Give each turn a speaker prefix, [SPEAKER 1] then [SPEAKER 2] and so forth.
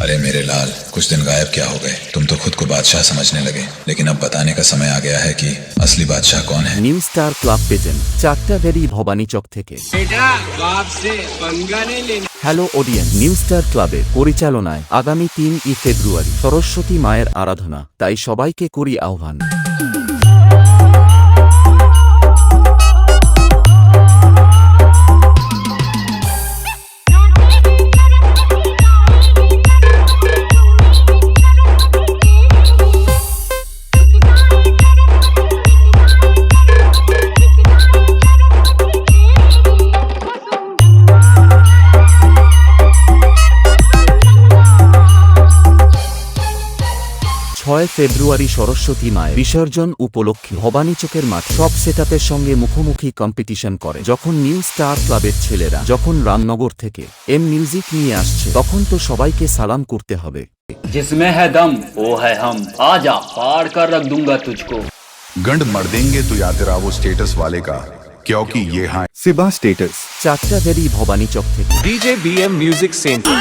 [SPEAKER 1] अरे मेरे लाल, कुछ दिन गायब क्या हो गए? तुम तो खुद को बादशाह समझने लगे, लेकिन अब बताने का समय आ गया है कि असली बादशाह कौन है।
[SPEAKER 2] নিউ স্টার ক্লাব প্রেজেন্ট চারটা ভেরি ভবানী চক থেকে।
[SPEAKER 3] बेटा बाप से पंगा नहीं लेना।
[SPEAKER 2] হ্যালো অডিয়েন্স, নিউ স্টার ক্লাবের পরিচালনায় আগামী 3 ফেব্রুয়ারি সরস্বতী মায়ের আরাধনা, তাই সবাইকে করি আহ্বান। 6 ফেব্রুয়ারি সরস্বতী মায়ের বিসর্জন উপলক্ষে ভবানী চকের মাঠ সব সেটআপের সঙ্গে মুখোমুখি কম্পিটিশন করে। যখন নিউ স্টার ক্লাবের ছেলেরা যখন রামনগর থেকে এম মিউজিক নিয়ে আসছে, তখন তো সবাইকে সালাম করতে হবে।
[SPEAKER 4] जिसमें है दम वो है हम, आजा पार कर रख दूंगा तुझको।
[SPEAKER 5] गंड मर देंगे तो याद रहा वो स्टेटस वाले का, क्योंकि ये हाँ
[SPEAKER 6] सिबा स्टेटस
[SPEAKER 2] চারটা ভেরি ভবানী চক থেকে।
[SPEAKER 6] DJ BM music centre.